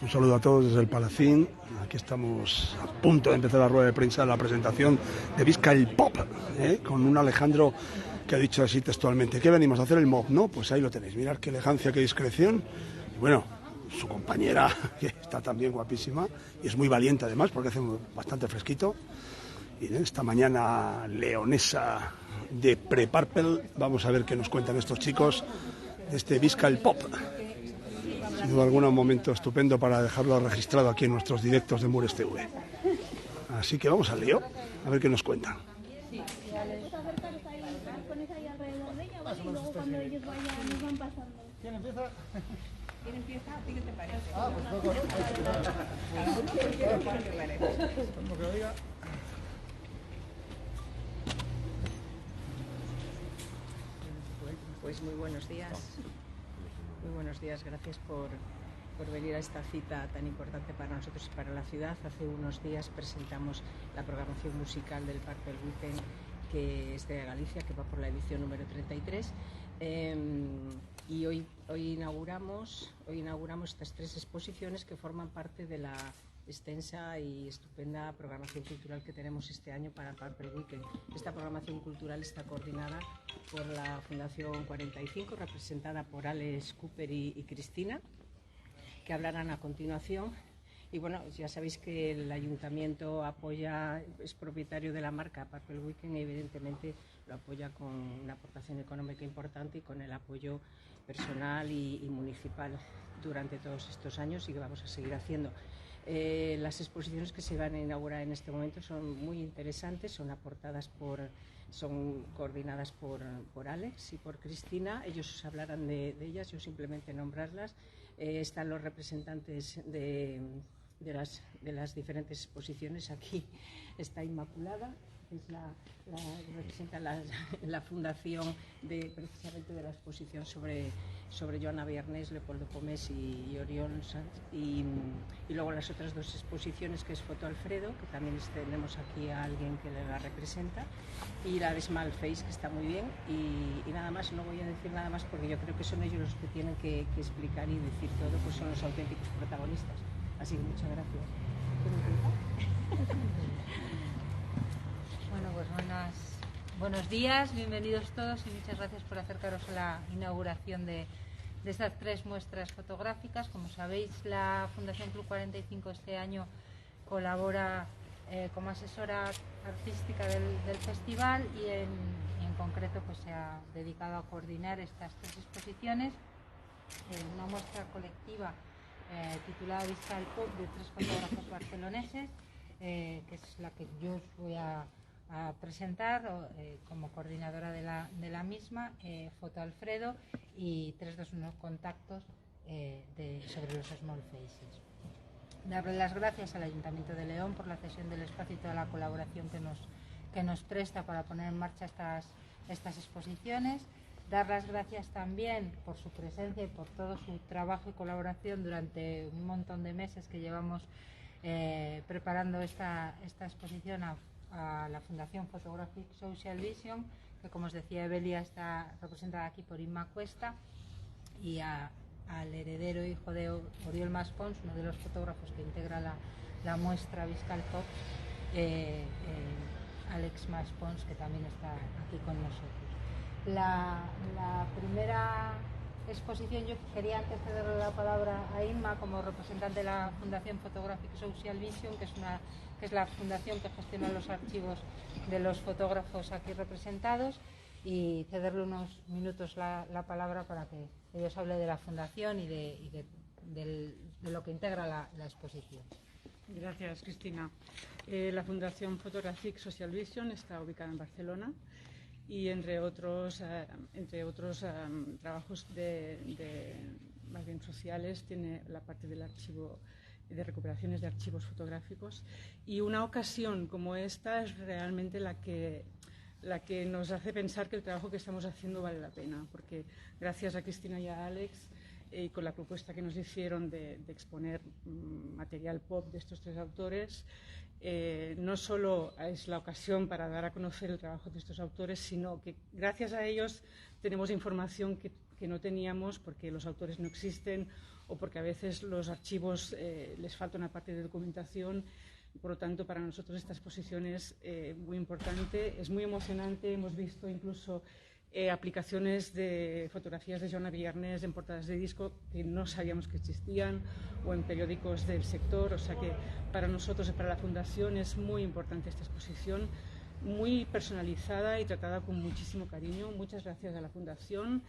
Un saludo a todos desde el Palacín. Aquí estamos a punto de empezar la rueda de prensa de la presentación de Vizcaya Pop, con un Alejandro que ha dicho así textualmente: ¿qué venimos a hacer, el mob? No, pues ahí lo tenéis. Mirad qué elegancia, qué discreción. Y bueno, su compañera, que está también guapísima y es muy valiente además, porque hace bastante fresquito. Y en esta mañana leonesa de Pre-Purple vamos a ver qué nos cuentan estos chicos de este Vizcaya Pop. Sin duda alguna, un momento estupendo para dejarlo registrado aquí en nuestros directos de Mures TV. Así que vamos al lío, a ver qué nos cuentan. ¿Quién empieza? ¿Quién empieza? ¿A ti qué te parece? Como que diga. Pues muy buenos días. Muy buenos días, gracias por venir a esta cita tan importante para nosotros y para la ciudad. Hace unos días presentamos la programación musical del Purple Weekend, que es de Galicia, que va por la edición número 33. Y hoy inauguramos estas 3 exposiciones que forman parte de la extensa y estupenda programación cultural que tenemos este año para el Purple Weekend. Esta programación cultural está coordinada por la Fundación 45, representada por Alex, Cooper y Cristina, que hablarán a continuación. Y bueno, ya sabéis que el Ayuntamiento es propietario de la marca Purple Weekend y evidentemente lo apoya con una aportación económica importante y con el apoyo personal y municipal durante todos estos años, y que vamos a seguir haciendo. Las exposiciones que se van a inaugurar en este momento son muy interesantes, son coordinadas por Alex y por Cristina. Ellos os hablarán de ellas, yo simplemente nombrarlas. Están los representantes de las diferentes exposiciones. Aquí está Inmaculada, que es representa la fundación precisamente de la exposición sobre Joana Viernes, Leopoldo Pomés y Oriol Sanz, y luego las otras 2 exposiciones, que es Foto Alfredo, que también tenemos aquí a alguien que la representa, y la de Small Face, que está muy bien, y nada más. No voy a decir nada más porque yo creo que son ellos los que tienen que explicar y decir todo, pues son los auténticos protagonistas. Así que muchas gracias. Bueno, pues buenos días, bienvenidos todos y muchas gracias por acercaros a la inauguración de estas 3 muestras fotográficas. Como sabéis, la Fundación Club 45 este año colabora como asesora artística del festival y en concreto pues se ha dedicado a coordinar estas 3 exposiciones. Una muestra colectiva titulada Vizcaya Pop, de 3 fotógrafos barceloneses, que es la que yo os voy a presentar como coordinadora de la misma, Foto Alfredo, y 321 contactos sobre los Small Faces. Darle las gracias al Ayuntamiento de León por la cesión del espacio y toda la colaboración que nos presta para poner en marcha estas exposiciones. Dar las gracias también por su presencia y por todo su trabajo y colaboración durante un montón de meses que llevamos preparando esta exposición a la Fundación Photographic Social Vision, que, como os decía, Evelia está representada aquí por Inma Cuesta, y al heredero hijo de Oriol Maspons, uno de los fotógrafos que integra la muestra Vizcaya Pop, Alex Maspons, que también está aquí con nosotros. La primera exposición, yo quería antes de darle la palabra a Inma como representante de la Fundación Photographic Social Vision, que es la fundación que gestiona los archivos de los fotógrafos aquí representados, y cederle unos minutos la palabra para que ellos hablen de la fundación y de lo que integra la exposición. Gracias, Cristina. La Fundación Photographic Social Vision está ubicada en Barcelona y entre otros trabajos más bien sociales tiene la parte del archivo, de recuperaciones de archivos fotográficos, y una ocasión como esta es realmente la que nos hace pensar que el trabajo que estamos haciendo vale la pena, porque gracias a Cristina y a Alex, y con la propuesta que nos hicieron de exponer material pop de estos 3 autores, no solo es la ocasión para dar a conocer el trabajo de estos autores, sino que gracias a ellos tenemos información que no teníamos, porque los autores no existen o porque a veces los archivos les falta una parte de documentación. Por lo tanto, para nosotros esta exposición es muy importante, es muy emocionante. Hemos visto incluso aplicaciones de fotografías de Joana Villarnés en portadas de disco que no sabíamos que existían, o en periódicos del sector. O sea que para nosotros y para la Fundación es muy importante esta exposición, muy personalizada y tratada con muchísimo cariño. Muchas gracias a la Fundación,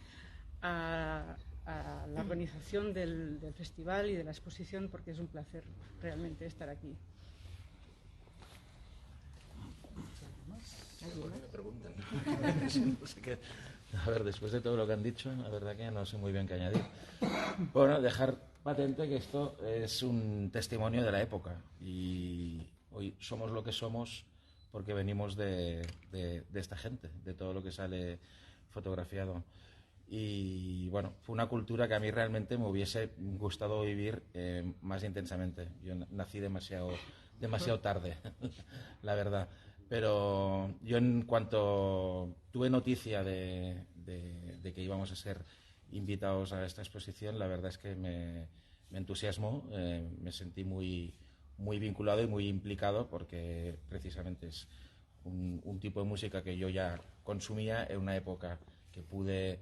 a la organización del festival y de la exposición, porque es un placer realmente estar aquí. ¿Por qué me preguntan? No sé qué. A ver, después de todo lo que han dicho, la verdad que no sé muy bien qué añadir. Bueno, dejar patente que esto es un testimonio de la época y hoy somos lo que somos porque venimos de esta gente, de todo lo que sale fotografiado. Y bueno, fue una cultura que a mí realmente me hubiese gustado vivir más intensamente. Yo nací demasiado tarde, la verdad. Pero yo, en cuanto tuve noticia de que íbamos a ser invitados a esta exposición, la verdad es que me entusiasmó, me sentí muy vinculado y muy implicado, porque precisamente es un tipo de música que yo ya consumía en una época que pude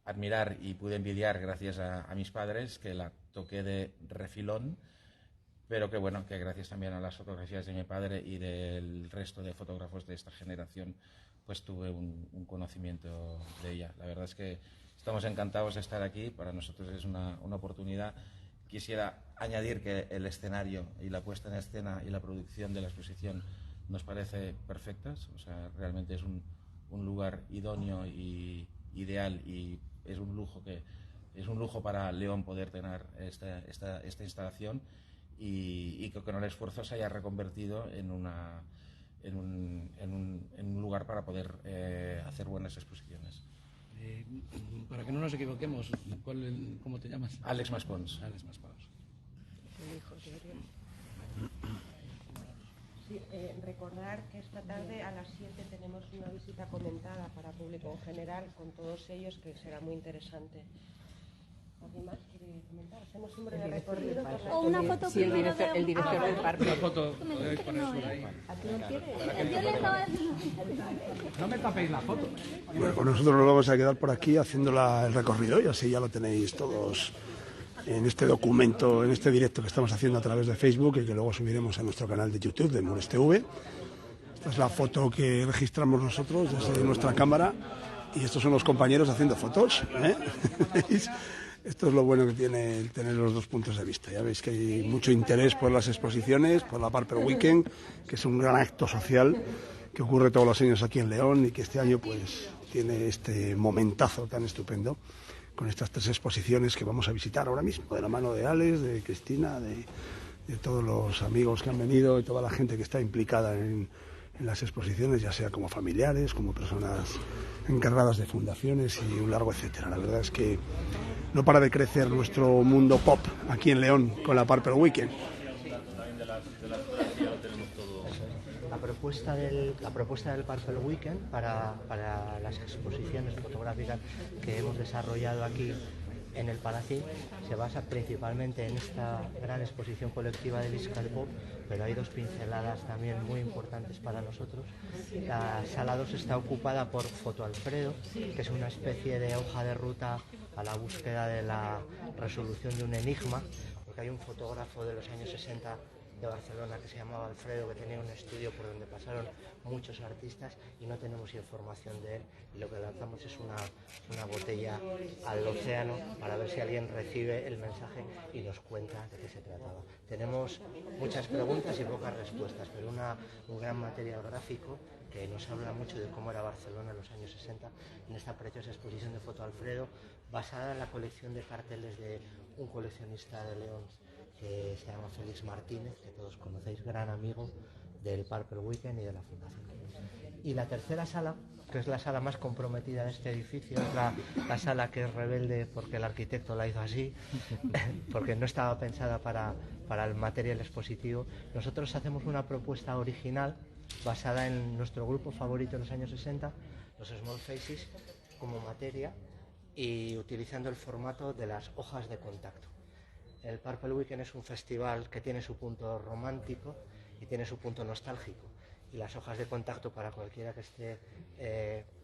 admirar y pude envidiar gracias a mis padres, que la toqué de refilón. Pero que bueno, que gracias también a las fotografías de mi padre y del resto de fotógrafos de esta generación, pues tuve un conocimiento de ella. La verdad es que estamos encantados de estar aquí, para nosotros es una oportunidad. Quisiera añadir que el escenario y la puesta en escena y la producción de la exposición nos parece perfectas, o sea, realmente es un lugar idóneo y ideal, y es un lujo para León poder tener esta instalación. Y que con el esfuerzo se haya reconvertido en un lugar para poder hacer buenas exposiciones. Para que no nos equivoquemos, ¿cómo te llamas? Àlex Maspons. Àlex Maspons. Sí, recordar que esta tarde a las 7 tenemos una visita comentada para público en general con todos ellos, que será muy interesante. ¿Alguien más quiere comentar? Hacemos un breve recorrido por la... O una foto sí, el director del parque. Una foto, podéis poner por ahí. ¿Aquí no quiere? Yo le estaba diciendo... No me tapéis la foto. Bueno, pues nosotros nos vamos a quedar por aquí haciendo el recorrido, y así ya lo tenéis todos en este documento, en este directo que estamos haciendo a través de Facebook y que luego subiremos a nuestro canal de YouTube de Mures TV. Esta es la foto que registramos nosotros desde nuestra cámara, y estos son los compañeros haciendo fotos, ¿eh? ¿Veis? Esto es lo bueno que tiene el tener los dos puntos de vista. Ya veis que hay mucho interés por las exposiciones, por la Purple Weekend, que es un gran acto social que ocurre todos los años aquí en León, y que este año pues tiene este momentazo tan estupendo con estas 3 exposiciones que vamos a visitar ahora mismo, de la mano de Alex, de Cristina, de todos los amigos que han venido y toda la gente que está implicada en las exposiciones, ya sea como familiares, como personas encargadas de fundaciones y un largo etcétera. La verdad es que no para de crecer nuestro mundo pop aquí en León con la Purple Weekend. La propuesta del Purple Weekend para las exposiciones fotográficas que hemos desarrollado aquí en el Palacín se basa principalmente en esta gran exposición colectiva de Visca el Pop, pero hay 2 pinceladas también muy importantes para nosotros. La sala 2 está ocupada por Foto Alfredo, que es una especie de hoja de ruta a la búsqueda de la resolución de un enigma, porque hay un fotógrafo de los años 60 de Barcelona que se llamaba Alfredo, que tenía un estudio por donde pasaron muchos artistas y no tenemos información de él, y lo que lanzamos es una botella al océano para ver si alguien recibe el mensaje y nos cuenta de qué se trataba. Tenemos muchas preguntas y pocas respuestas, pero un gran material gráfico que nos habla mucho de cómo era Barcelona en los años 60 en esta preciosa exposición de Foto Alfredo, basada en la colección de carteles de un coleccionista de León que se llama Félix Martínez, que todos conocéis, gran amigo del Purple Weekend y de la Fundación. Y la tercera sala, que es la sala más comprometida de este edificio, es la sala que es rebelde porque el arquitecto la hizo así, porque no estaba pensada para el material expositivo. Nosotros hacemos una propuesta original basada en nuestro grupo favorito en los años 60, los Small Faces, como materia, y utilizando el formato de las hojas de contacto. El Purple Weekend es un festival que tiene su punto romántico y tiene su punto nostálgico. Y las hojas de contacto, para cualquiera que esté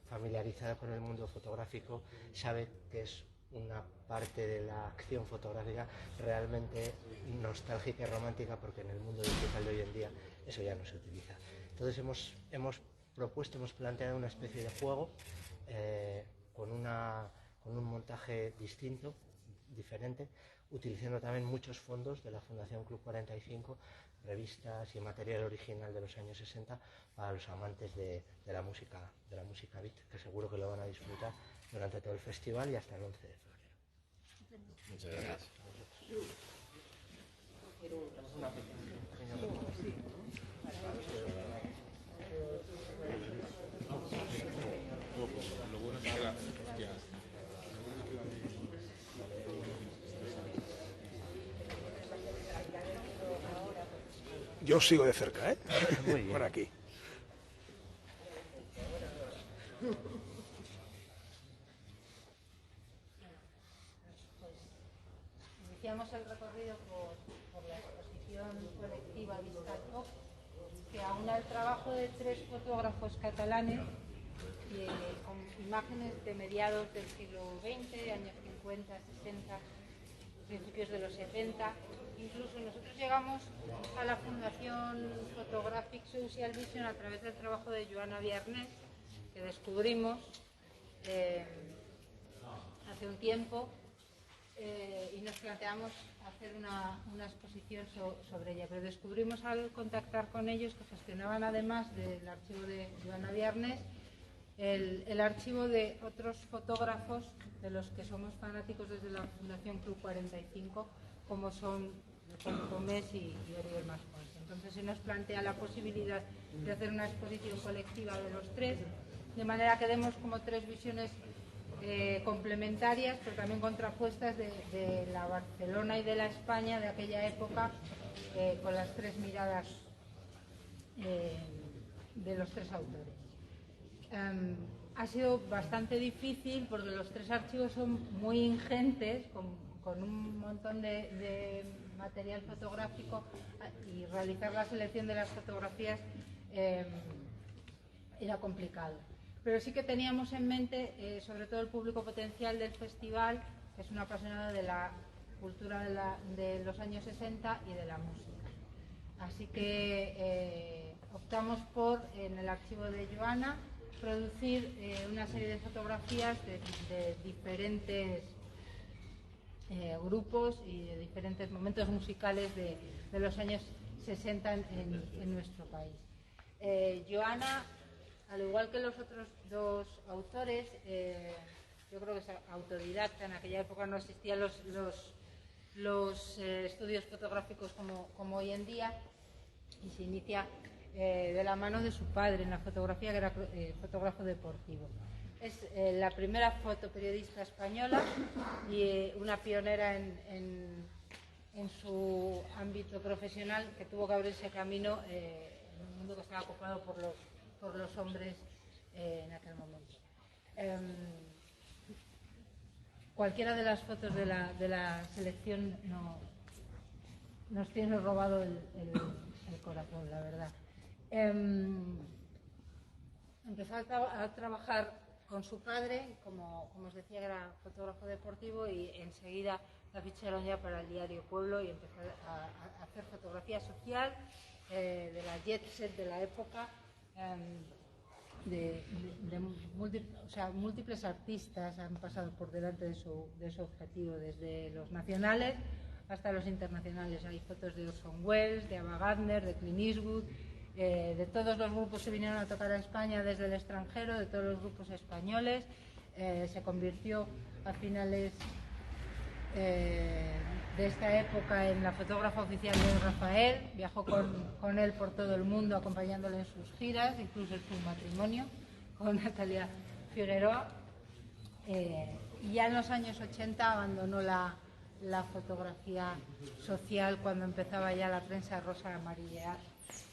familiarizada con el mundo fotográfico, sabe que es una parte de la acción fotográfica realmente nostálgica y romántica, porque en el mundo digital de hoy en día eso ya no se utiliza. Entonces hemos planteado una especie de juego con un montaje distinto, diferente, utilizando también muchos fondos de la Fundación Club 45, revistas y material original de los años 60 para los amantes de la música beat, que seguro que lo van a disfrutar durante todo el festival y hasta el 11 de febrero. Muchas gracias. Lo bueno es que Yo sigo de cerca, ¿eh? Muy bien. Por aquí. Iniciamos el recorrido por la exposición colectiva Vizca el Pop, que aúna el trabajo de 3 fotógrafos catalanes con imágenes de mediados del siglo XX, años 50, 60, principios de los 70. Incluso nosotros llegamos a la Fundación Photographic Social Vision a través del trabajo de Joana Viarnés, que descubrimos hace un tiempo, y nos planteamos hacer una exposición sobre ella. Pero descubrimos al contactar con ellos que gestionaban, además del archivo de Joana Viarnés, el archivo de otros fotógrafos de los que somos fanáticos desde la Fundación Club 45, como son Juan Gómez y Oriol Mascons. Entonces se nos plantea la posibilidad de hacer una exposición colectiva de los 3, de manera que demos como 3 visiones complementarias, pero también contrapuestas de la Barcelona y de la España de aquella época, con las 3 miradas de los 3 autores. Ha sido bastante difícil porque los 3 archivos son muy ingentes, con un montón de material fotográfico, y realizar la selección de las fotografías era complicado. Pero sí que teníamos en mente, sobre todo el público potencial del festival, que es un apasionado de la cultura de los años 60 y de la música. Así que optamos por, en el archivo de Joana, producir una serie de fotografías de diferentes grupos y de diferentes momentos musicales de los años 60 en nuestro país. Joana, al igual que los otros 2 autores, yo creo que es autodidacta. En aquella época no existían los estudios fotográficos como hoy en día, y se inicia de la mano de su padre en la fotografía, que era fotógrafo deportivo. Es la primera fotoperiodista española y una pionera en su ámbito profesional, que tuvo que abrirse camino en un mundo que estaba ocupado por los hombres en aquel momento. Cualquiera de las fotos de la selección nos tiene robado el corazón, la verdad. Empezó a trabajar con su padre, como os decía, era fotógrafo deportivo, y enseguida la ficharon ya para el diario Pueblo y empezó a hacer fotografía social de la jet set de la época, múltiples artistas han pasado por delante de su objetivo, desde los nacionales hasta los internacionales. Hay fotos de Orson Welles, de Ava Gardner, de Clint Eastwood, de todos los grupos que vinieron a tocar a España desde el extranjero, de todos los grupos españoles. Se convirtió a finales de esta época en la fotógrafa oficial de Rafael. Viajó con él por todo el mundo, acompañándole en sus giras, incluso en su matrimonio con Natalia Figueroa. Y ya en los años 80 abandonó la fotografía social, cuando empezaba ya la prensa rosa amarilla,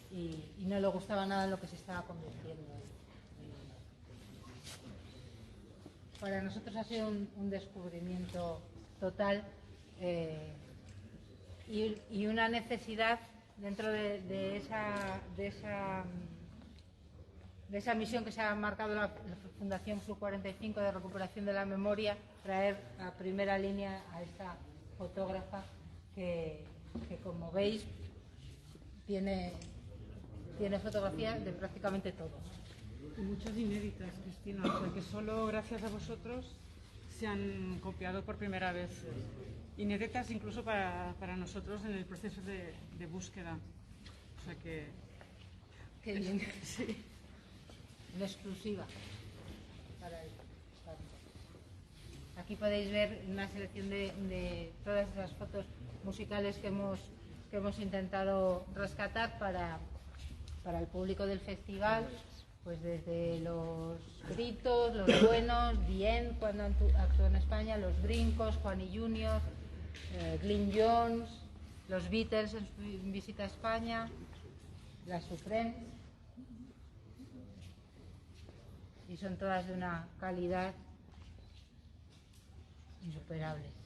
y no le gustaba nada en lo que se estaba convirtiendo. para nosotros ha sido un descubrimiento total y una necesidad dentro de esa misión que se ha marcado la Fundación Club 45 de recuperación de la memoria, traer a primera línea a esta fotógrafa que como veis tiene fotografías de prácticamente todo. Y muchas inéditas, Cristina, o sea que solo gracias a vosotros se han copiado por primera vez. Inéditas incluso para nosotros en el proceso de búsqueda. O sea que... Qué bien. Sí. Una exclusiva para el stand. Aquí podéis ver una selección de todas las fotos musicales que hemos intentado rescatar para el público del festival, pues desde los gritos, los buenos, Bien cuando actuó en España, los brincos, Juan y Junior, Glyn Jones, los Beatles en su visita a España, las Supremes, y son todas de una calidad insuperable.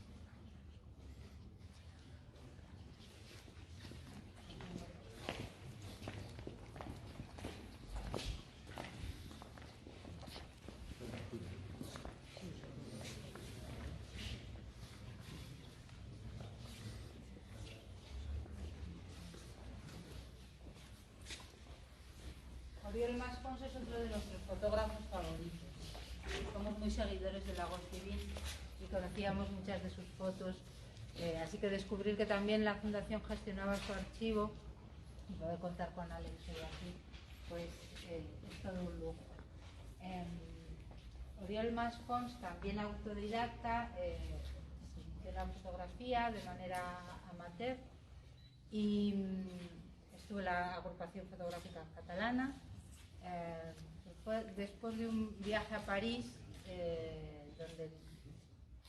Oriol Mascons es otro de nuestros fotógrafos favoritos. Somos muy seguidores de Lagos Divin y conocíamos muchas de sus fotos, así que descubrir que también la Fundación gestionaba su archivo y poder contar con Alex hoy aquí, pues es todo un lujo. Oriol Mascons, también autodidacta, se inició en la fotografía de manera amateur y estuvo en la agrupación fotográfica catalana. Después de un viaje a París, donde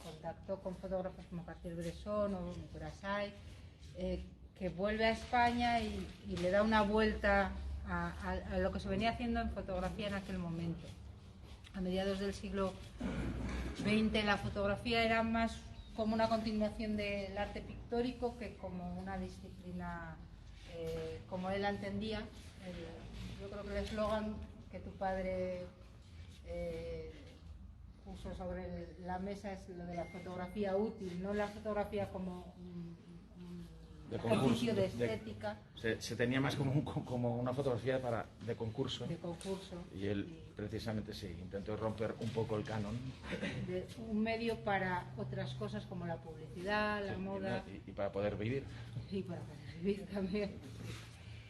contactó con fotógrafos como Cartier-Bresson o Grasset, que vuelve a España y le da una vuelta a lo que se venía haciendo en fotografía en aquel momento. A mediados del siglo XX la fotografía era más como una continuación del arte pictórico que como una disciplina como él la entendía. Yo creo que el eslogan que tu padre puso sobre la mesa es lo de la fotografía útil, no la fotografía como un ejercicio de estética. Se tenía más como una fotografía de concurso. De concurso. Y él precisamente sí, intentó romper un poco el canon. De un medio para otras cosas como la publicidad, la moda. Y para poder vivir. Y para poder vivir también.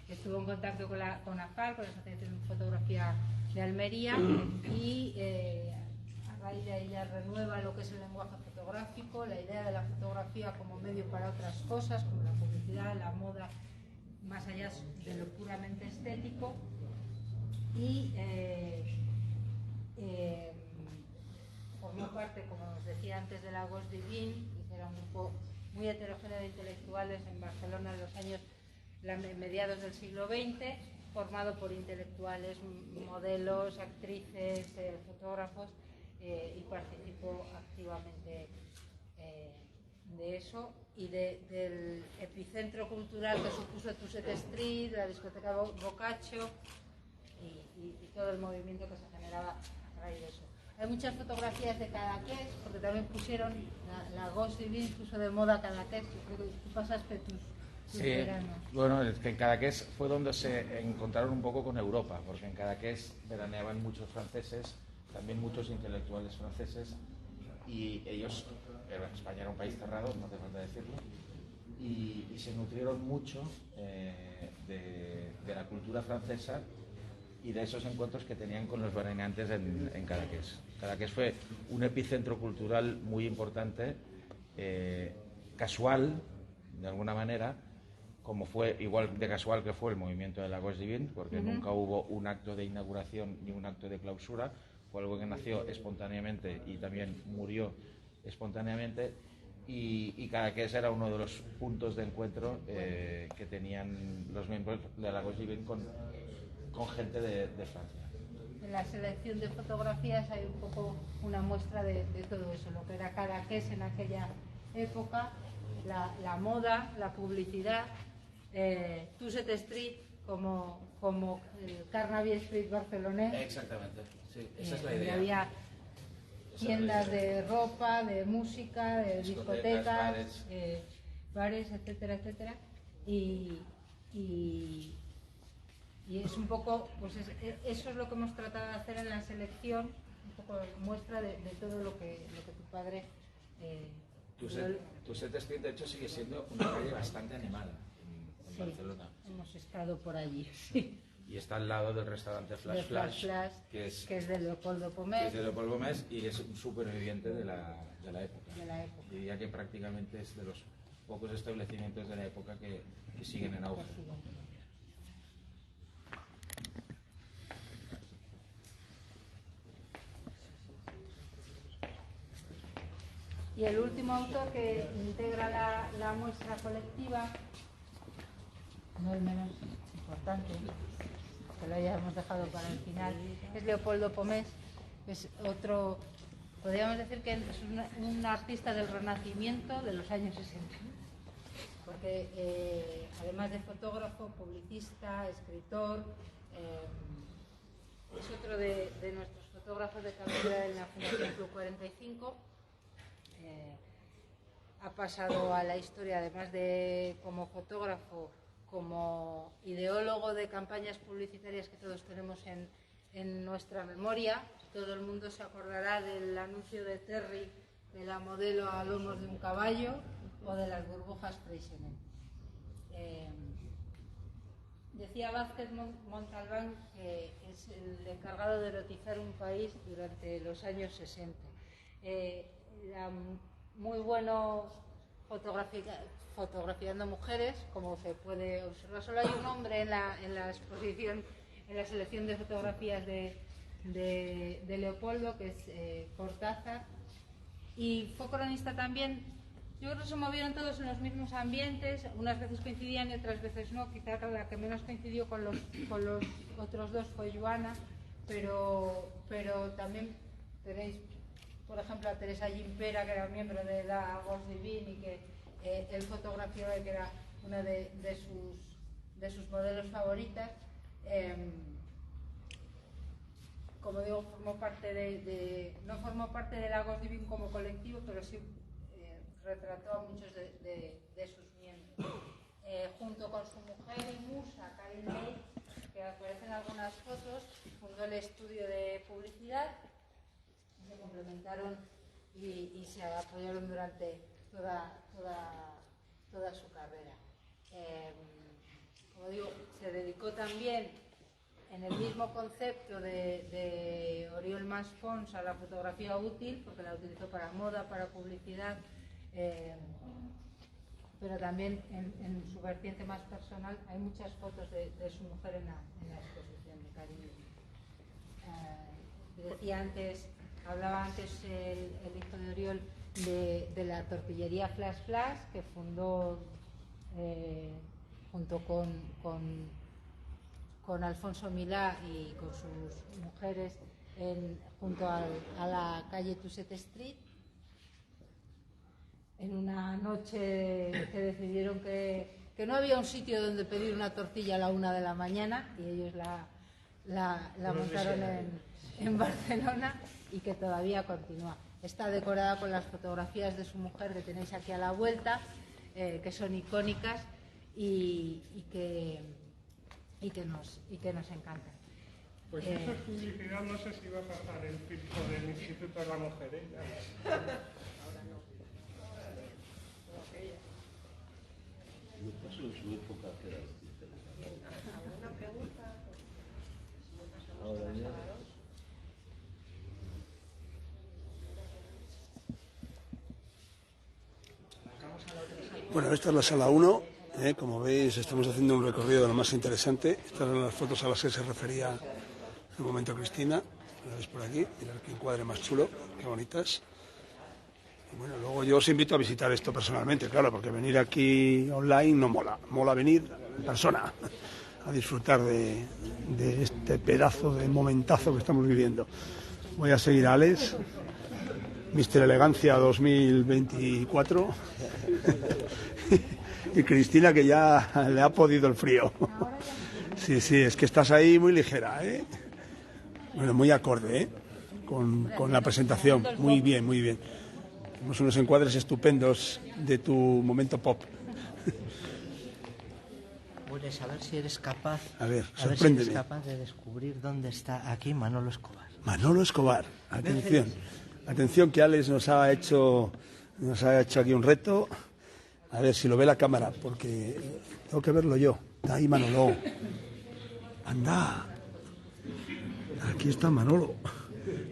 Estuvo en contacto con AFAL, con la Asociación de Fotografía de Almería, y a raíz de ahí ya renueva lo que es el lenguaje fotográfico, la idea de la fotografía como medio para otras cosas, como la publicidad, la moda, más allá de lo puramente estético. Y formó parte, como os decía antes, de Lagos Divin, que era un grupo muy heterogéneo de intelectuales en Barcelona en los años mediados del siglo XX, formado por intelectuales, modelos, actrices, fotógrafos, y participó activamente de eso y del epicentro cultural que supuso Tusset Street, la discoteca Boccaccio y todo el movimiento que se generaba a raíz de eso. Hay muchas fotografías de Cadaqués, porque también pusieron, la Lagos Divin puso de moda Cadaqués. Yo creo que tú pasaste tus veranos. Bueno, es que en Cadaqués fue donde se encontraron un poco con Europa, porque en Cadaqués veraneaban muchos franceses, también muchos intelectuales franceses, y ellos, España era un país cerrado, no hace falta decirlo, y se nutrieron mucho de la cultura francesa y de esos encuentros que tenían con los veraneantes en Cadaqués. Cadaqués fue un epicentro cultural muy importante, casual, de alguna manera, como fue igual de casual que fue el movimiento de Lagos Divin, porque nunca hubo un acto de inauguración ni un acto de clausura, fue algo que nació espontáneamente y también murió espontáneamente, y Cadaqués era uno de los puntos de encuentro que tenían los miembros de Lagos Divin con gente de Francia. la selección de fotografías hay un poco una muestra de todo eso, lo que era Cadaqués en aquella época, la moda, la publicidad, Tusset Street como Carnaby Street barcelonés. Exactamente, sí, esa es la idea. Había tiendas de ropa, de música, de discotecas, bares, etcétera, etcétera. Y es un poco, pues eso es lo que hemos tratado de hacer en la selección, un poco muestra de todo lo que tu padre... Tusset Street, de hecho, sigue siendo una calle bastante animada en Barcelona. Hemos estado por allí, sí. Y está al lado del restaurante Flash Flash, que es de Leopoldo Pomés. Y es un superviviente de la época. Diría que prácticamente es de los pocos establecimientos de la época que siguen en auge. Y el último autor que integra la muestra colectiva, no el menos importante, que lo hayamos dejado para el final, es Leopoldo Pomés. Es otro, podríamos decir que es un artista del Renacimiento de los años 60, porque además de fotógrafo, publicista, escritor, es otro de nuestros fotógrafos de cabecera en la Fundación Club 45. Ha pasado a la historia, además de como fotógrafo, como ideólogo de campañas publicitarias que todos tenemos en nuestra memoria. Todo el mundo se acordará del anuncio de Terry de la modelo a lomos de un caballo o de las burbujas Freixenet. Decía Vázquez Montalbán que es el encargado de erotizar un país durante los años 60. Era muy bueno fotografiando mujeres, como se puede observar. Solo hay un hombre en la exposición, en la selección de fotografías de Leopoldo, que es Cortázar, y fue cronista también. Yo creo que se movieron todos en los mismos ambientes, unas veces coincidían y otras veces no. Quizá la que menos coincidió con los otros dos fue Joana, pero también tenéis, por ejemplo, a Teresa Gimpera, que era miembro de la Gos Divine y que él fotografió, que era una de sus modelos favoritas. Como digo, no formó parte de la Gos Divine como colectivo, pero sí retrató a muchos de sus miembros. Junto con su mujer y musa, Karin May, que aparecen en algunas fotos, fundó el estudio de publicidad. Se complementaron y se apoyaron durante toda su carrera. Como digo, se dedicó también en el mismo concepto de Oriol Masfons a la fotografía útil, porque la utilizó para moda, para publicidad, pero también en su vertiente más personal hay muchas fotos de su mujer en la exposición de Karin. Decía antes, hablaba antes el hijo de Oriol de la tortillería Flash Flash, que fundó junto con Alfonso Milá y con sus mujeres junto a la calle Tusset Street. En una noche que decidieron que no había un sitio donde pedir una tortilla a la 1 de la mañana, y ellos la montaron en Barcelona, y que todavía continúa. Está decorada con las fotografías de su mujer que tenéis aquí a la vuelta, que son icónicas y que nos encantan. Pues eso es publicidad, no sé si va a pasar el filtro del Instituto de la Mujer, ¿eh? No pasó en su época que era ¿Alguna pregunta? ahora ya. Bueno, esta es la sala 1. Como veis, estamos haciendo un recorrido de lo más interesante. Estas eran las fotos a las que se refería en un momento Cristina. La ves por aquí, mirad qué encuadre más chulo, qué bonitas. Y bueno, luego yo os invito a visitar esto personalmente, claro, porque venir aquí online no mola. Mola venir en persona a disfrutar de este pedazo de momentazo que estamos viviendo. Voy a seguir a Alex, Mr. Elegancia 2024, y Cristina, que ya le ha podido el frío. Sí, es que estás ahí muy ligera, ¿eh? Bueno, muy acorde, ¿eh? Con la presentación. Muy bien, muy bien. Tenemos unos encuadres estupendos de tu momento pop. Puedes a ver si eres capaz. A ver, si eres capaz de descubrir dónde está aquí Manolo Escobar. Manolo Escobar, atención. Atención, que Alex nos ha hecho aquí un reto. A ver si lo ve la cámara, porque tengo que verlo yo. Está ahí Manolo. Anda. Aquí está Manolo.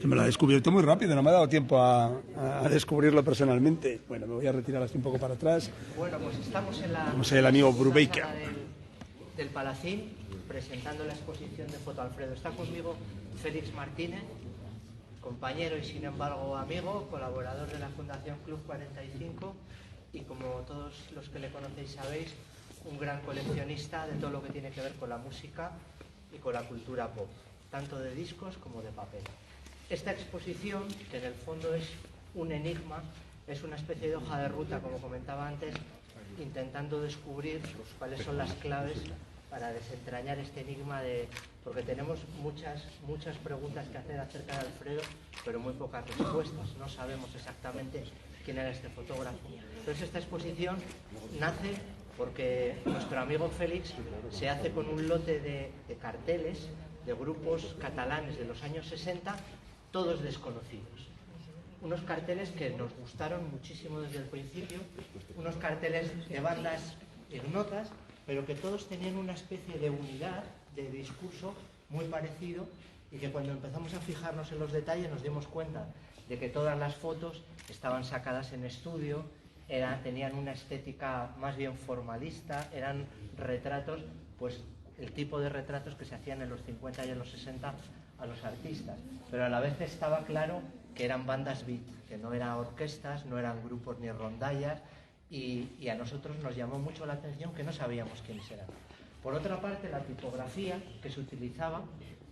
Que me lo ha descubierto muy rápido, no me ha dado tiempo a descubrirlo personalmente. Bueno, me voy a retirar así un poco para atrás. Bueno, pues estamos en la... Vamos a ver el amigo Brubaker. Del Palacín, presentando la exposición de Foto Alfredo. Está conmigo Félix Martínez, compañero y sin embargo amigo, colaborador de la Fundación Club 45 y, como todos los que le conocéis sabéis, un gran coleccionista de todo lo que tiene que ver con la música y con la cultura pop, tanto de discos como de papel. Esta exposición, que en el fondo es un enigma, es una especie de hoja de ruta, como comentaba antes, intentando descubrir cuáles son las claves para desentrañar este enigma porque tenemos muchas preguntas que hacer acerca de Alfredo, pero muy pocas respuestas. No sabemos exactamente quién era este fotógrafo. Entonces esta exposición nace porque nuestro amigo Félix se hace con un lote de carteles de grupos catalanes de los años 60, todos desconocidos. Unos carteles que nos gustaron muchísimo desde el principio, unos carteles de bandas ignotas, pero que todos tenían una especie de unidad, de discurso muy parecido, y que cuando empezamos a fijarnos en los detalles nos dimos cuenta de que todas las fotos estaban sacadas en estudio, tenían una estética más bien formalista, eran retratos, pues el tipo de retratos que se hacían en los 50 y en los 60 a los artistas, pero a la vez estaba claro que eran bandas beat, que no eran orquestas, no eran grupos ni rondallas, y a nosotros nos llamó mucho la atención que no sabíamos quiénes eran. Por otra parte, la tipografía que se utilizaba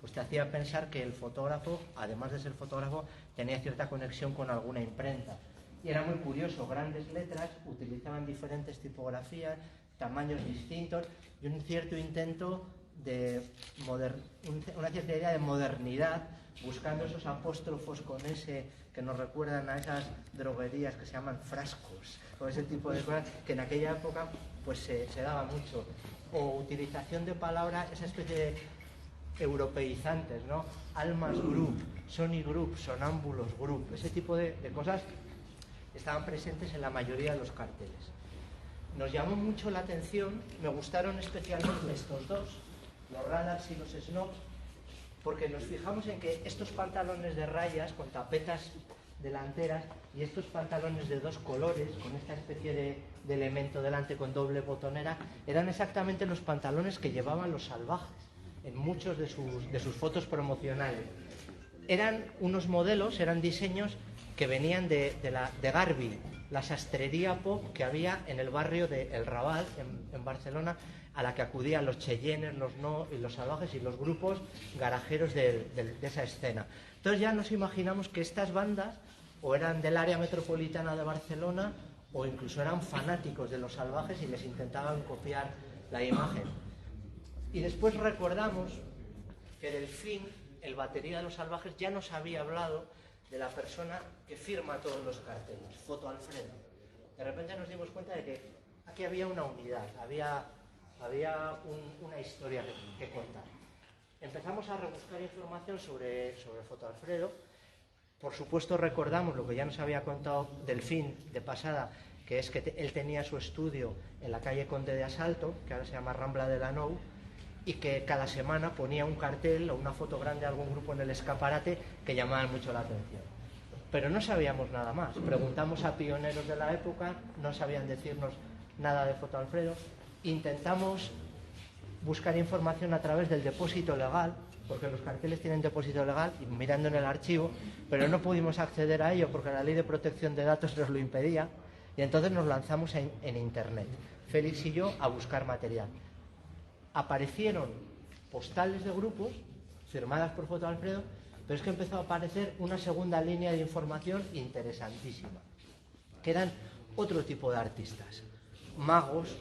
pues te hacía pensar que el fotógrafo, además de ser fotógrafo, tenía cierta conexión con alguna imprenta. Y era muy curioso, grandes letras, utilizaban diferentes tipografías, tamaños distintos, y un cierto intento de una cierta idea de modernidad, buscando esos apóstrofos con ese que nos recuerdan a esas droguerías que se llaman frascos, o ese tipo de cosas que en aquella época pues se daba mucho. O utilización de palabras, esa especie de europeizantes, ¿no? Almas Group, Sony Group, Sonámbulos Group, ese tipo de cosas estaban presentes en la mayoría de los carteles. Nos llamó mucho la atención, me gustaron especialmente estos dos, los Radars y los Snobs, porque nos fijamos en que estos pantalones de rayas con tapetas delanteras y estos pantalones de dos colores con esta especie de elemento delante con doble botonera eran exactamente los pantalones que llevaban los Salvajes en muchos de sus fotos promocionales. Eran unos modelos, eran diseños que venían de Garbi, la sastrería pop que había en el barrio de El Raval, en Barcelona, a la que acudían los Cheyennes, los No y los Salvajes y los grupos garajeros de esa escena. Entonces ya nos imaginamos que estas bandas o eran del área metropolitana de Barcelona o incluso eran fanáticos de los Salvajes y les intentaban copiar la imagen. Y después recordamos que Delfín, el batería de los Salvajes, ya nos había hablado de la persona que firma todos los carteles, Foto Alfredo. De repente nos dimos cuenta de que aquí había una unidad, había una historia que contar. Empezamos a rebuscar información sobre Foto Alfredo. Por supuesto recordamos lo que ya nos había contado Delfín de pasada, que es que él tenía su estudio en la calle Conde de Asalto, que ahora se llama Rambla de la Nou, y que cada semana ponía un cartel o una foto grande de algún grupo en el escaparate que llamaban mucho la atención. Pero no sabíamos nada más. Preguntamos a pioneros de la época, no sabían decirnos nada de Foto Alfredo. Intentamos buscar información a través del depósito legal, porque los carteles tienen depósito legal, y mirando en el archivo, pero no pudimos acceder a ello porque la ley de protección de datos nos lo impedía, y entonces nos lanzamos en Internet, Félix y yo, a buscar material. aparecieron postales de grupos firmadas por Foto Alfredo, pero es que empezó a aparecer una segunda línea de información interesantísima, que eran otro tipo de artistas, magos,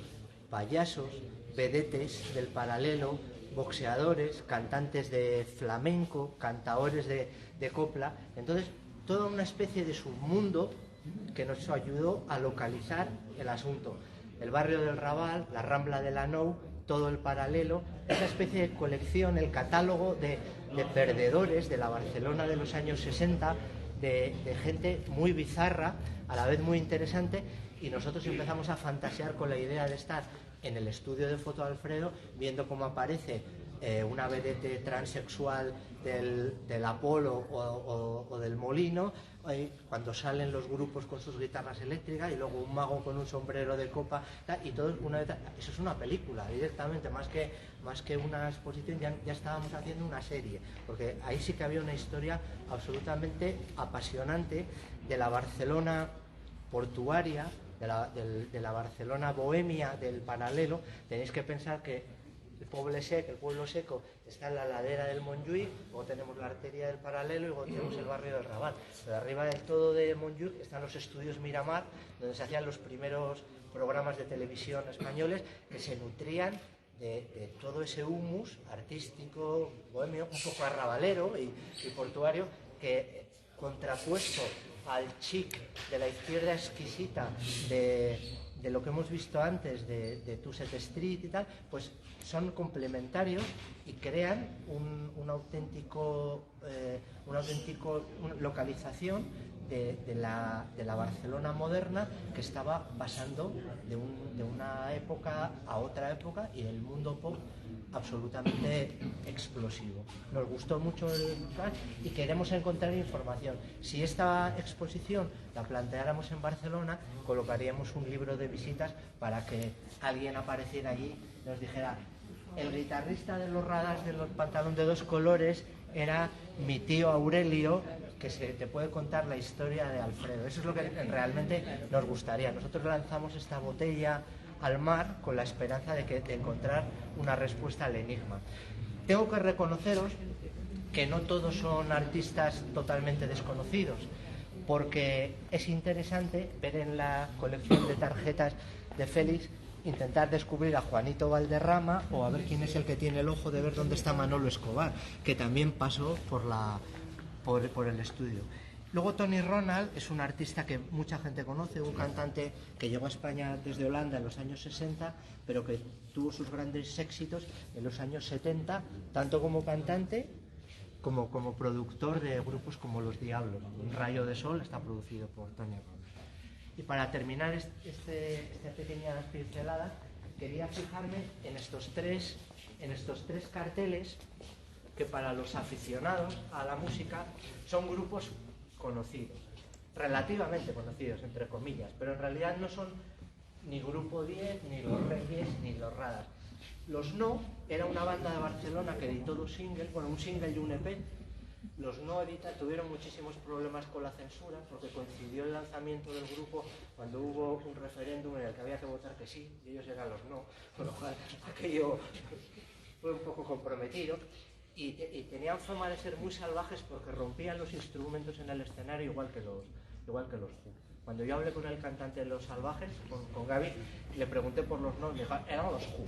payasos, vedetes del paralelo, boxeadores, cantantes de flamenco, cantadores de copla. Entonces, toda una especie de submundo que nos ayudó a localizar el asunto. El barrio del Raval, la Rambla de la Nou, todo el paralelo, esa especie de colección, el catálogo de perdedores de la Barcelona de los años 60, de gente muy bizarra, a la vez muy interesante, y nosotros empezamos a fantasear con la idea de estar en el estudio de Foto Alfredo, viendo cómo aparece una vedette transexual del Apolo o del Molino, cuando salen los grupos con sus guitarras eléctricas, y luego un mago con un sombrero de copa, y todo eso es una película directamente, más que una exposición. Ya estábamos haciendo una serie, porque ahí sí que había una historia absolutamente apasionante de la Barcelona portuaria, de la Barcelona bohemia, del paralelo. Tenéis que pensar que el pueblo seco está en la ladera del Montjuïc, luego tenemos la arteria del paralelo y luego tenemos el barrio del Raval. Pero arriba del todo de Montjuïc están los estudios Miramar, donde se hacían los primeros programas de televisión españoles, que se nutrían de todo ese humus artístico, bohemio, un poco arrabalero y portuario, que contrapuesto al chic de la izquierda exquisita de lo que hemos visto antes de Tusset Street y tal, pues son complementarios y crean una auténtica localización de la Barcelona moderna, que estaba pasando de una época a otra época, y del mundo pop absolutamente explosivo. Nos gustó mucho el plan y queremos encontrar información. Si esta exposición la planteáramos en Barcelona, colocaríamos un libro de visitas para que alguien apareciera allí y nos dijera: el guitarrista de los Radas de los Pantalón de Dos Colores era mi tío Aurelio, que te puede contar la historia de Alfredo. Eso es lo que realmente nos gustaría. Nosotros lanzamos esta botella al mar con la esperanza de encontrar una respuesta al enigma. Tengo que reconoceros que no todos son artistas totalmente desconocidos, porque es interesante ver en la colección de tarjetas de Félix, intentar descubrir a Juanito Valderrama, o a ver quién es el que tiene el ojo de ver dónde está Manolo Escobar, que también pasó por el estudio. Luego Tony Ronald es un artista que mucha gente conoce, un cantante que llegó a España desde Holanda en los años 60, pero que tuvo sus grandes éxitos en los años 70, tanto como cantante como productor de grupos como Los Diablos. Un rayo de sol está producido por Tony Ronald. Y para terminar esta pequeña pincelada, quería fijarme en estos tres carteles, que para los aficionados a la música son grupos conocidos, relativamente conocidos, entre comillas, pero en realidad no son ni Grupo 10, ni Los Reyes, ni Los Radas. Los No era una banda de Barcelona que editó un single y un EP. Los No tuvieron muchísimos problemas con la censura, porque coincidió el lanzamiento del grupo cuando hubo un referéndum en el que había que votar que sí, y ellos eran los No, con lo cual aquello fue un poco comprometido. Y tenían fama de ser muy salvajes, porque rompían los instrumentos en el escenario igual que los Who. Cuando yo hablé con el cantante de Los Salvajes, con Gaby, le pregunté por los No, y me dijo: eran los Who.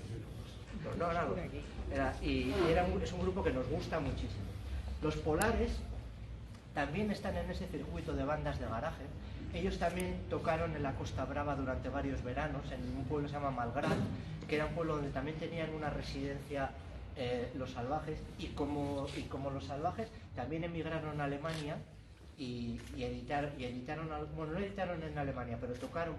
Los No eran los Who. Es un grupo que nos gusta muchísimo. Los Polares también están en ese circuito de bandas de garaje. Ellos también tocaron en la Costa Brava durante varios veranos, en un pueblo que se llama Malgrat, que era un pueblo donde también tenían una residencia Los Salvajes, y como Los Salvajes también emigraron a Alemania y editaron, bueno, no editaron en Alemania, pero tocaron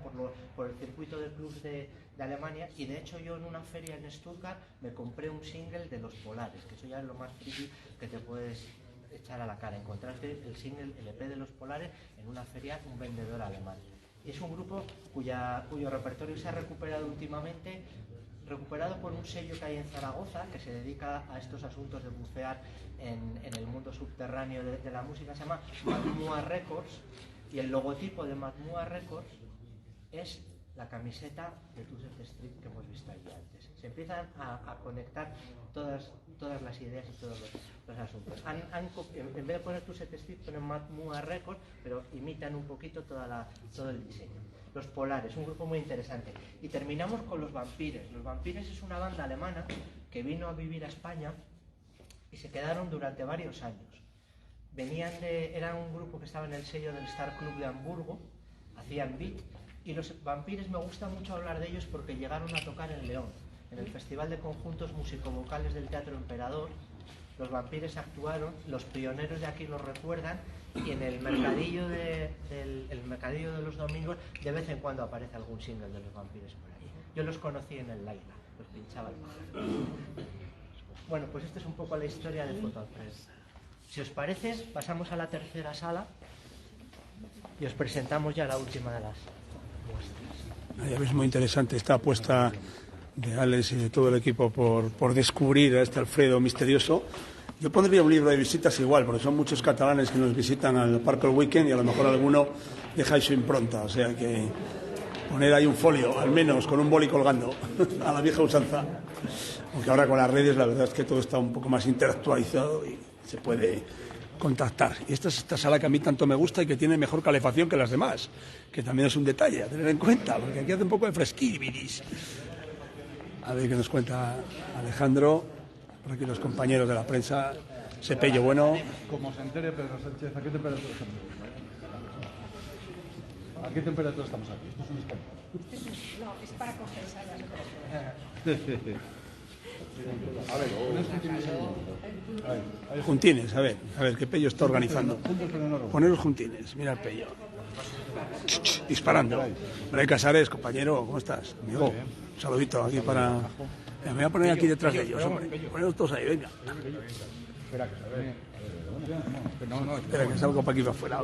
por el circuito de clubs de Alemania. Y de hecho yo en una feria en Stuttgart me compré un single de Los Polares, que eso ya es lo más friki que te puedes echar a la cara, encontrarte el single, el EP de Los Polares en una feria, un vendedor alemán. Y es un grupo cuyo repertorio se ha recuperado últimamente, recuperado por un sello que hay en Zaragoza, que se dedica a estos asuntos de bucear en el mundo subterráneo de la música. Se llama Matmua Records, y el logotipo de Matmua Records es la camiseta de Tusset Street que hemos visto allí antes. Se empiezan a conectar todas las ideas y todos los asuntos. En vez de poner tu set Steve, ponen Mua Records, pero imitan un poquito todo el diseño. Los Polares, un grupo muy interesante. Y terminamos con los Vampires. Los Vampires es una banda alemana que vino a vivir a España y se quedaron durante varios años. Era un grupo que estaba en el sello del Star Club de Hamburgo, hacían beat, y los Vampires me gusta mucho hablar de ellos porque llegaron a tocar en León, en el Festival de Conjuntos Musicovocales del Teatro Emperador. Los Vampires actuaron, los pioneros de aquí lo recuerdan, y en el mercadillo el mercadillo de los domingos de vez en cuando aparece algún single de los Vampires por ahí. Yo los conocí en el Laila, los pinchaba el pájaro. Bueno, pues esta es un poco la historia de Fotopress. Si os parece, pasamos a la tercera sala y os presentamos ya la última de las muestras. Ya ves, muy interesante esta apuesta de Alex y de todo el equipo por descubrir a este Alfredo misterioso. Yo pondría un libro de visitas igual, porque son muchos catalanes que nos visitan al Purple Weekend y a lo mejor alguno deja su impronta, o sea que poner ahí un folio, al menos con un boli colgando, a la vieja usanza. Aunque ahora con las redes la verdad es que todo está un poco más interactualizado y se puede contactar. Y esta es esta sala que a mí tanto me gusta y que tiene mejor calefacción que las demás, que también es un detalle a tener en cuenta, porque aquí hace un poco de fresquibilis. A ver qué nos cuenta Alejandro, por aquí los compañeros de la prensa. Sepello, bueno. Como se entere Pedro Sánchez, ¿a qué temperatura estamos? ¿A qué temperatura estamos aquí? Esto es un espejo. No, es para compensar las cosas. A ver, juntines, a ver qué Pello está organizando. Poneros juntines, mira el Pello. Disparando. María Casares, compañero, ¿cómo estás? Amigo, un saludito aquí para... Me voy a poner aquí detrás de ellos, hombre. Poneros todos ahí, venga. Espera que salgo para aquí para afuera.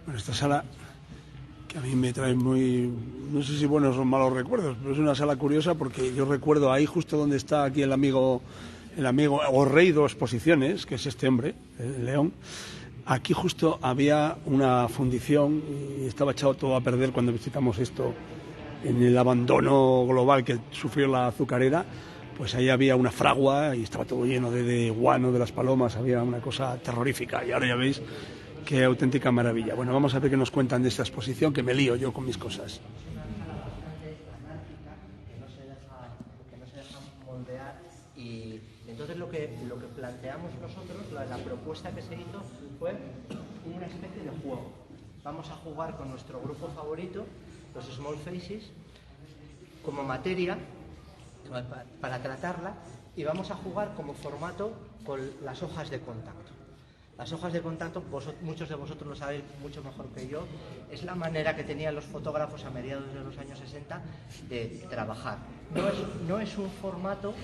Bueno, esta sala que a mí me trae muy, no sé si buenos o malos recuerdos, pero es una sala curiosa porque yo recuerdo ahí justo donde está aquí el amigo o rey de exposiciones, que es este hombre, el León. Aquí justo había una fundición y estaba echado todo a perder cuando visitamos esto en el abandono global que sufrió la azucarera. Pues ahí había una fragua y estaba todo lleno de guano de las palomas, había una cosa terrorífica y ahora ya veis qué auténtica maravilla. Bueno, vamos a ver qué nos cuentan de esta exposición, que me lío yo con mis cosas. Que no se deja moldear, y entonces lo que planteamos nosotros, la propuesta que se hizo fue una especie de juego. Vamos a jugar con nuestro grupo favorito, los Small Faces, como materia para tratarla, y vamos a jugar como formato con las hojas de contacto. Las hojas de contacto, muchos de vosotros lo sabéis mucho mejor que yo, es la manera que tenían los fotógrafos a mediados de los años 60 de trabajar. No es un formato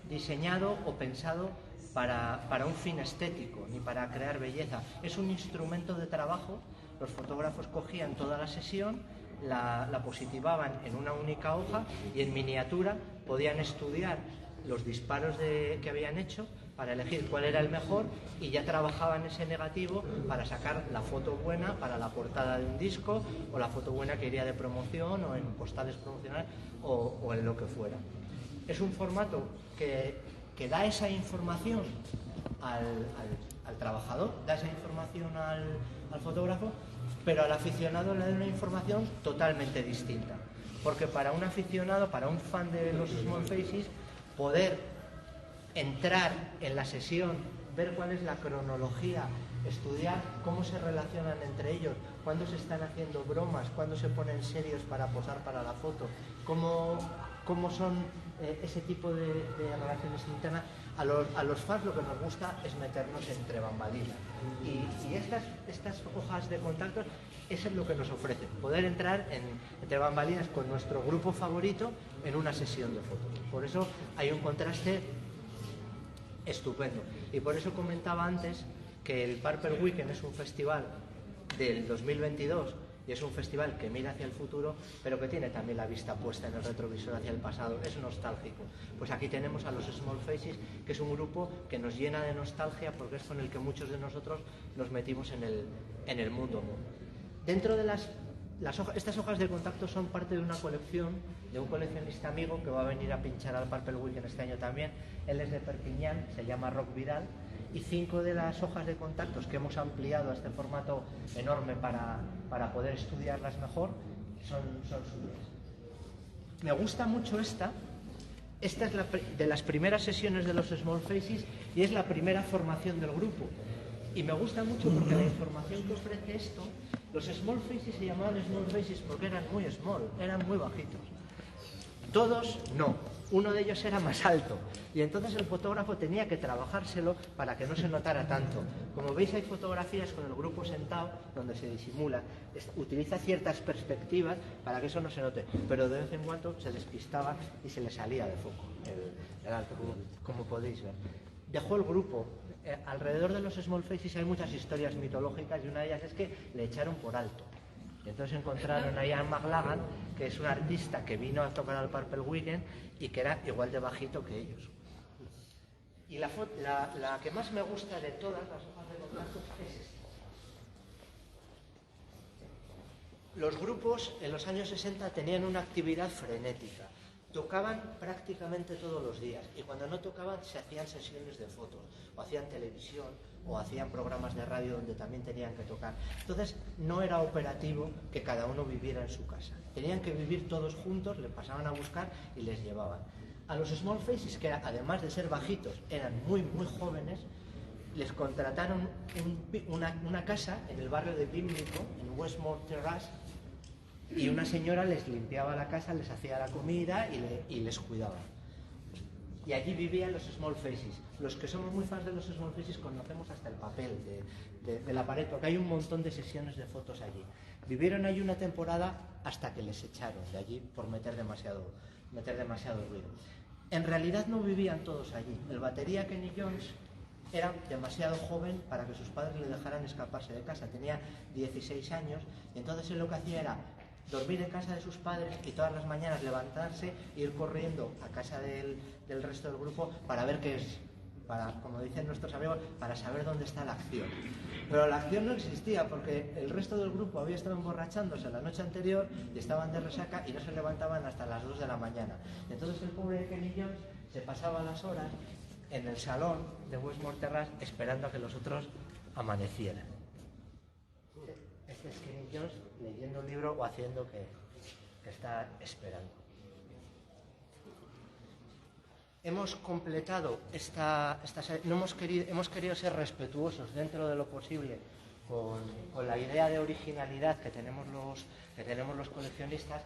diseñado o pensado para un fin estético, ni para crear belleza. Es un instrumento de trabajo. Los fotógrafos cogían toda la sesión, la positivaban en una única hoja y en miniatura podían estudiar los disparos que habían hecho para elegir cuál era el mejor, y ya trabajaban ese negativo para sacar la foto buena para la portada de un disco, o la foto buena que iría de promoción o en postales promocionales o en lo que fuera. Es un formato que da esa información al trabajador, da esa información al fotógrafo, pero al aficionado le da una información totalmente distinta. Porque para un aficionado, para un fan de los Small Faces, poder entrar en la sesión, ver cuál es la cronología, estudiar cómo se relacionan entre ellos, cuándo se están haciendo bromas, cuándo se ponen serios para posar para la foto, cómo son ese tipo de relaciones internas. A los fans lo que nos gusta es meternos entre bambalinas, y estas hojas de contacto es lo que nos ofrece, poder entrar entre bambalinas con nuestro grupo favorito en una sesión de fotos. Por eso hay un contraste estupendo, y por eso comentaba antes que el Purple Weekend es un festival del 2022 y es un festival que mira hacia el futuro, pero que tiene también la vista puesta en el retrovisor hacia el pasado, es nostálgico. Pues aquí tenemos a los Small Faces, que es un grupo que nos llena de nostalgia porque es con el que muchos de nosotros nos metimos en el mundo. Dentro de las Estas hojas de contacto son parte de una colección de un coleccionista amigo que va a venir a pinchar al Purple Weekend este año también. Él es de Perpiñán, se llama Roc Vidal, y 5 de las hojas de contactos que hemos ampliado a este formato enorme para poder estudiarlas mejor son suyas. Me gusta mucho esta es de las primeras sesiones de los Small Faces y es la primera formación del grupo. Y me gusta mucho porque la información que ofrece esto, los Small Faces se llamaban Small Faces porque eran muy small, eran muy bajitos. Todos no, uno de ellos era más alto y entonces el fotógrafo tenía que trabajárselo para que no se notara tanto. Como veis, hay fotografías con el grupo sentado donde se disimula, utiliza ciertas perspectivas para que eso no se note, pero de vez en cuando se despistaba y se le salía de foco el alto, como podéis ver. Dejó el grupo. Alrededor de los Small Faces hay muchas historias mitológicas y una de ellas es que le echaron por alto. Y entonces encontraron a Ian McLagan, que es un artista que vino a tocar al Purple Weekend y que era igual de bajito que ellos. Y la que más me gusta de todas las hojas de contacto es esta. Los grupos en los años 60 tenían una actividad frenética. Tocaban prácticamente todos los días y cuando no tocaban se hacían sesiones de fotos, o hacían televisión, o hacían programas de radio donde también tenían que tocar. Entonces no era operativo que cada uno viviera en su casa. Tenían que vivir todos juntos, les pasaban a buscar y les llevaban. A los Small Faces, que además de ser bajitos, eran muy, muy jóvenes, les contrataron una casa en el barrio de Pimlico, en Westmore Terrace, y una señora les limpiaba la casa, les hacía la comida y les cuidaba. Y allí vivían los Small Faces. Los que somos muy fans de los Small Faces conocemos hasta el papel de la pared, porque hay un montón de sesiones de fotos allí. Vivieron allí una temporada hasta que les echaron de allí por meter demasiado ruido. En realidad no vivían todos allí. El batería Kenny Jones era demasiado joven para que sus padres le dejaran escaparse de casa. Tenía 16 años y entonces él lo que hacía era dormir en casa de sus padres y todas las mañanas levantarse e ir corriendo a casa del resto del grupo para ver qué es, como dicen nuestros amigos, para saber dónde está la acción. Pero la acción no existía porque el resto del grupo había estado emborrachándose la noche anterior y estaban de resaca y no se levantaban hasta las 2 de la mañana. Entonces el pobre Kenny Jones se pasaba las horas en el salón de Westmore Terrace esperando a que los otros amanecieran. Este es Kenny Jones leyendo un libro o haciendo que está esperando. Hemos completado hemos querido ser respetuosos dentro de lo posible con la idea de originalidad que tenemos los coleccionistas.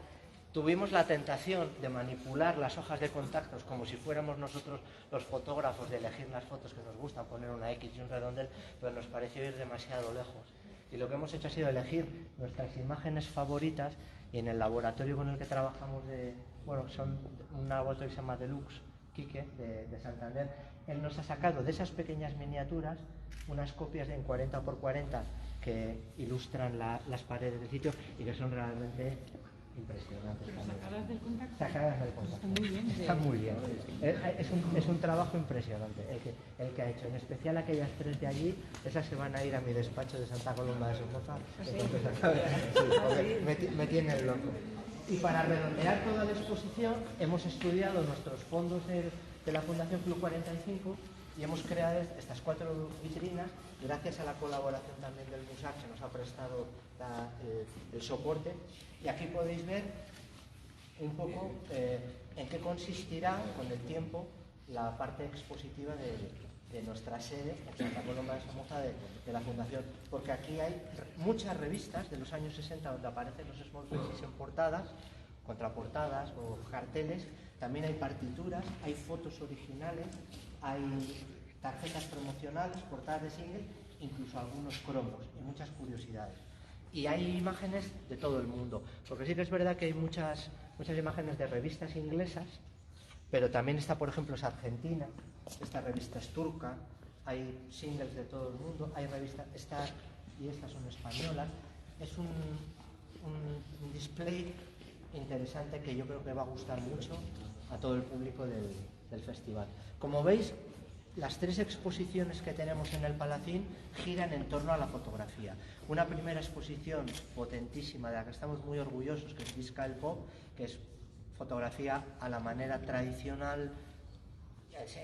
Tuvimos la tentación de manipular las hojas de contactos como si fuéramos nosotros los fotógrafos, de elegir las fotos que nos gustan, poner una X y un redondel, pero nos pareció ir demasiado lejos. Y lo que hemos hecho ha sido elegir nuestras imágenes favoritas y en el laboratorio con el que trabajamos, son un laboratorio que se llama Deluxe, Quique, de Santander. Él nos ha sacado de esas pequeñas miniaturas unas copias en 40 por 40 que ilustran las paredes del sitio y que son realmente impresionantes. ¿Sacadas del contacto? Sacadas del contacto. Está muy bien. Está muy bien. Es un trabajo impresionante el que ha hecho. En especial aquellas 3 de allí, esas se van a ir a mi despacho de Santa Coloma de Somoza. Me tiene loco. Y para redondear toda la exposición, hemos estudiado nuestros fondos de la Fundación Club 45 y hemos creado estas 4 vitrinas gracias a la colaboración también del MUSAC, que nos ha prestado el soporte. Y aquí podéis ver un poco en qué consistirá con el tiempo la parte expositiva de nuestra sede en Santa Coloma de Somoza de la Fundación, porque aquí hay muchas revistas de los años 60 donde aparecen los Small Faces en portadas, contraportadas o carteles. También hay partituras, hay fotos originales, hay tarjetas promocionales, portadas de single, incluso algunos cromos y muchas curiosidades. Y hay imágenes de todo el mundo, porque sí que es verdad que hay muchas imágenes de revistas inglesas, pero también está, por ejemplo, es argentina, esta revista es turca, hay singles de todo el mundo, hay revistas, estas y estas son españolas. Es un display interesante que yo creo que va a gustar mucho a todo el público del festival. Como veis, las 3 exposiciones que tenemos en el Palacín giran en torno a la fotografía. Una primera exposición potentísima de la que estamos muy orgullosos, que es Visca el Pop, que es fotografía a la manera tradicional,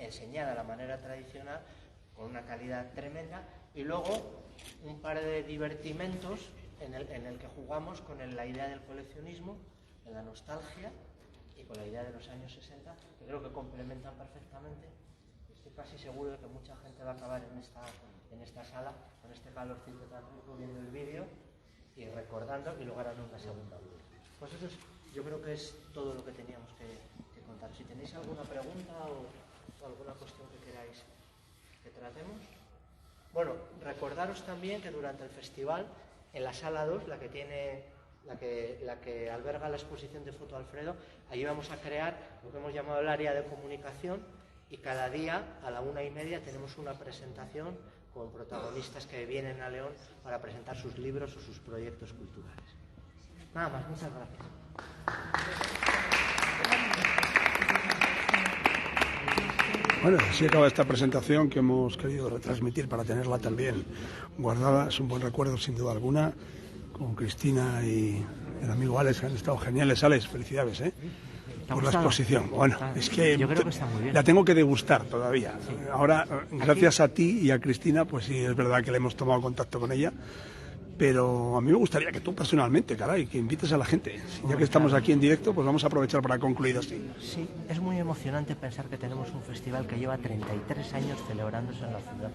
enseñada a la manera tradicional, con una calidad tremenda, y luego un par de divertimentos en el que jugamos con la idea del coleccionismo, de la nostalgia y con la idea de los años 60, que creo que complementan perfectamente. Estoy casi seguro de que mucha gente va a acabar en esta sala, con este calorcito tan rico, viendo el vídeo y recordando, y luego harán una segunda vuelta. Pues eso yo creo que es todo lo que teníamos que contar. Si tenéis alguna pregunta o alguna cuestión que queráis que tratemos. Bueno, recordaros también que durante el festival, en la sala 2, la que alberga la exposición de Foto Alfredo, allí vamos a crear lo que hemos llamado el área de comunicación, y cada día a la 1:30 tenemos una presentación con protagonistas que vienen a León para presentar sus libros o sus proyectos culturales. Nada más, muchas gracias. Bueno, así acaba esta presentación que hemos querido retransmitir para tenerla también guardada. Es un buen recuerdo, sin duda alguna, con Cristina y el amigo Alex, que han estado geniales. Alex, felicidades, por la exposición. Bueno, es que yo creo que está muy bien. La tengo que degustar todavía. Sí. Ahora, gracias a ti y a Cristina, pues sí, es verdad que le hemos tomado contacto con ella. Pero a mí me gustaría que tú personalmente, caray, que invites a la gente. Ya que estamos aquí en directo, pues vamos a aprovechar para concluir así. Sí, es muy emocionante pensar que tenemos un festival que lleva 33 años celebrándose en la ciudad.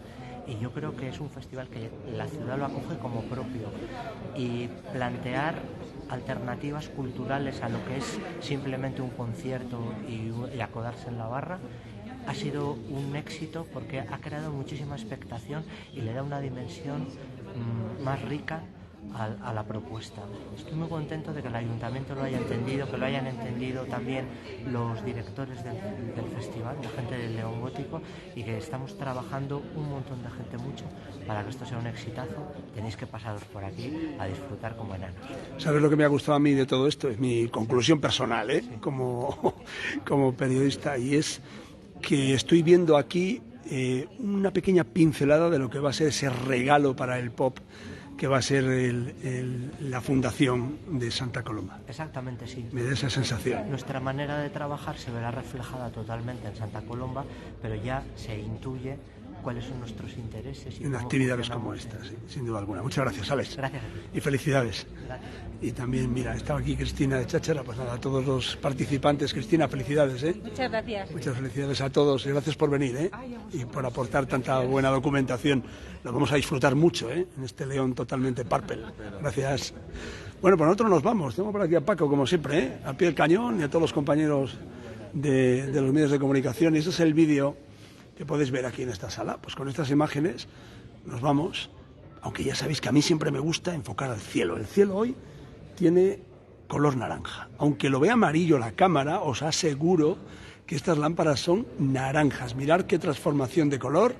Y yo creo que es un festival que la ciudad lo acoge como propio. Y plantear alternativas culturales a lo que es simplemente un concierto y acodarse en la barra ha sido un éxito, porque ha creado muchísima expectación y le da una dimensión más rica a la propuesta. Estoy muy contento de que el ayuntamiento lo haya entendido, que lo hayan entendido también los directores del festival, la gente del León Gótico, y que estamos trabajando un montón de gente mucho para que esto sea un exitazo. Tenéis que pasaros por aquí a disfrutar como enanos. ¿Sabes lo que me ha gustado a mí de todo esto? Es mi conclusión personal, Sí. como periodista, y es que estoy viendo aquí una pequeña pincelada de lo que va a ser ese regalo para el pop que va a ser la fundación de Santa Coloma. Exactamente, sí. Me da esa sensación. Nuestra manera de trabajar se verá reflejada totalmente en Santa Coloma, pero ya se intuye cuáles son nuestros intereses. Y en actividades como esta, sí, sin duda alguna. Muchas gracias, Alex. Gracias. Y felicidades. Gracias. Y también, mira, estaba aquí Cristina de Cháchara, pues nada, a todos los participantes. Cristina, felicidades, Muchas gracias. Muchas felicidades a todos y gracias por venir, y por aportar tanta buena documentación. Lo vamos a disfrutar mucho, en este León totalmente purple. Gracias. Bueno, pues nosotros nos vamos. Tengo por aquí a Paco, como siempre, al pie del cañón, y a todos los compañeros de los medios de comunicación. Y este es el vídeo que podéis ver aquí en esta sala. Pues con estas imágenes nos vamos, aunque ya sabéis que a mí siempre me gusta enfocar al cielo. El cielo hoy tiene color naranja. Aunque lo vea amarillo la cámara, os aseguro que estas lámparas son naranjas. Mirad qué transformación de color.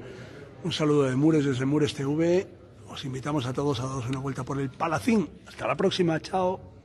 Un saludo de Mures desde Mures TV. Os invitamos a todos a daros una vuelta por el Palacín. Hasta la próxima. Chao.